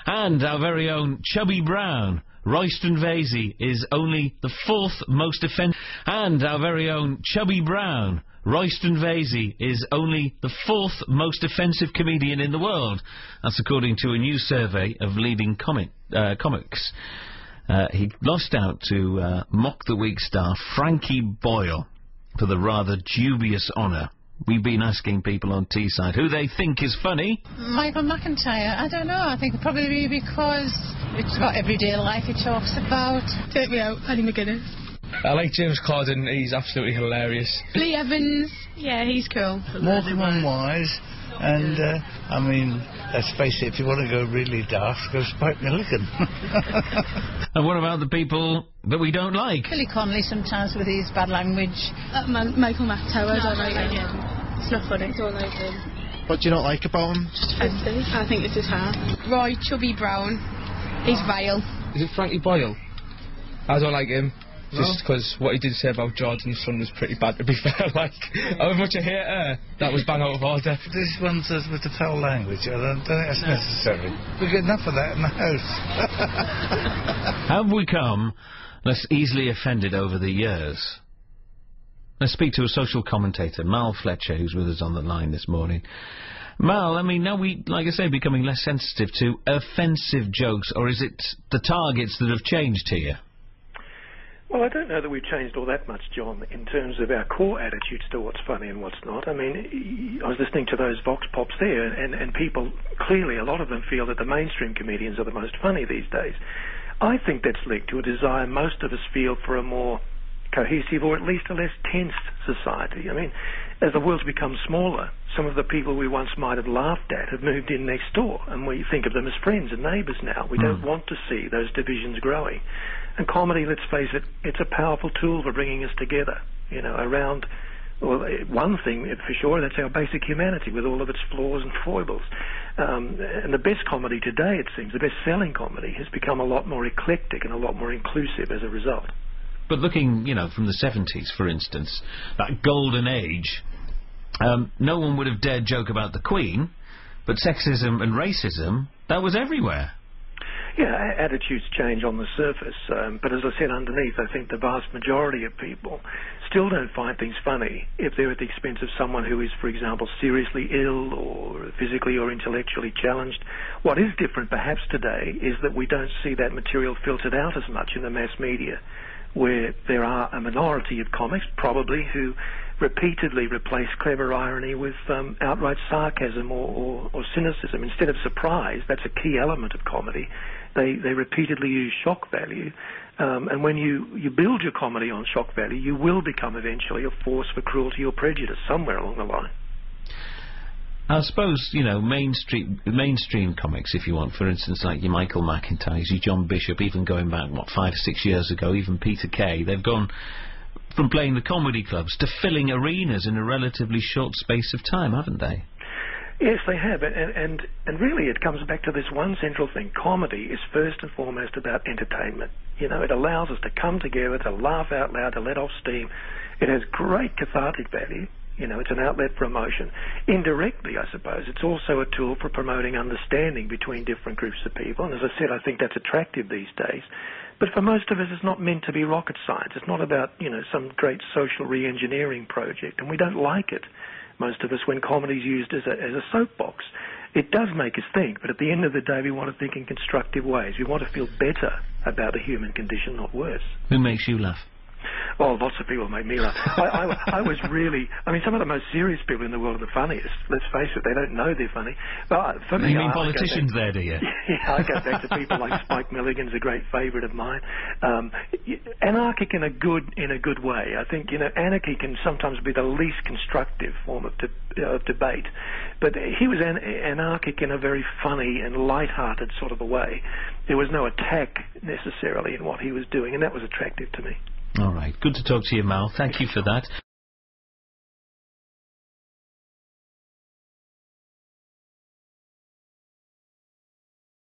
And our very own Chubby Brown, Royston Vasey, is only the fourth most offensive... And our very own Chubby Brown, Royston Vasey, is only the fourth most offensive comedian in the world. That's according to a new survey of leading comics. He lost out to Mock the Week star Frankie Boyle for the rather dubious honour. We've been asking people on Teesside who they think is funny. Michael McIntyre, I don't know. I think probably because it's about everyday life he talks about. Take me out, Paddy McGuinness. I like James Corden, he's absolutely hilarious. Lee Evans, yeah, he's cool. Morecambe and Wise, and, I mean, let's face it, if you want to go really daft, go Spike Milligan. And what about the people that we don't like? Billy Connolly sometimes with his bad language. Michael McIntyre, I don't like him. It's not funny, don't like him. What do you not like about him? Just offensive. I think it's his hair. Roy Chubby Brown, he's vile. Is it Frankie Boyle? I don't like him. Just because what he did say about Jordan's son was pretty bad, to be fair. Like, how much I hate her, that was bang out of order. This one says with the foul language, I don't think that's necessary. We get enough of that in the house. Have we come less easily offended over the years? Let's speak to a social commentator, Mal Fletcher, who's with us on the line this morning. Mal, I mean, now we, like I say, becoming less sensitive to offensive jokes, or is it the targets that have changed here? Well, I don't know that we've changed all that much, John, in terms of our core attitudes to what's funny and what's not. I mean, I was listening to those Vox Pops there, and people, clearly, a lot of them feel that the mainstream comedians are the most funny these days. I think that's linked to a desire most of us feel for a more cohesive, or at least a less tense society. I mean, as the world's become smaller, some of the people we once might have laughed at have moved in next door, and we think of them as friends and neighbours now. We don't want to see those divisions growing. And comedy, let's face it, it's a powerful tool for bringing us together, you know, around, well, one thing for sure, that's our basic humanity with all of its flaws and foibles. And the best comedy today, it seems, the best-selling comedy, has become a lot more eclectic and a lot more inclusive as a result. But looking, you know, from the 70s, for instance, that golden age, no one would have dared joke about the Queen, but sexism and racism, that was everywhere. Yeah, attitudes change on the surface, but as I said, underneath, I think the vast majority of people still don't find things funny if they're at the expense of someone who is, for example, seriously ill or physically or intellectually challenged. What is different, perhaps, today is that we don't see that material filtered out as much in the mass media, where there are a minority of comics, probably, who repeatedly replace clever irony with outright sarcasm or cynicism. Instead of surprise, that's a key element of comedy. They repeatedly use shock value, and when you build your comedy on shock value, you will become eventually a force for cruelty or prejudice somewhere along the line. I suppose, you know, mainstream comics, if you want, for instance, like your Michael McIntyre's, your John Bishop, even going back, 5 or 6 years ago, even Peter Kay, they've gone from playing the comedy clubs to filling arenas in a relatively short space of time, haven't they? Yes, they have, and really it comes back to this one central thing. Comedy is first and foremost about entertainment. You know, it allows us to come together, to laugh out loud, to let off steam. It has great cathartic value. You know, it's an outlet for emotion. Indirectly, I suppose, it's also a tool for promoting understanding between different groups of people. And as I said, I think that's attractive these days. But for most of us, it's not meant to be rocket science. It's not about, you know, some great social re-engineering project. And we don't like it, most of us, when comedy's used as a soapbox. It does make us think, but at the end of the day, we want to think in constructive ways. We want to feel better about the human condition, not worse. Who makes you laugh? Oh, lots of people make me laugh. I was really... I mean, some of the most serious people in the world are the funniest. Let's face it, they don't know they're funny. But for me... You mean politicians there, do you? Yeah, I go back to people like Spike Milligan's a great favourite of mine. Anarchic in a good way. I think, you know, anarchy can sometimes be the least constructive form of debate. But he was anarchic in a very funny and light-hearted sort of a way. There was no attack necessarily in what he was doing, and that was attractive to me. All right. Good to talk to you, Mal. Thank you for that.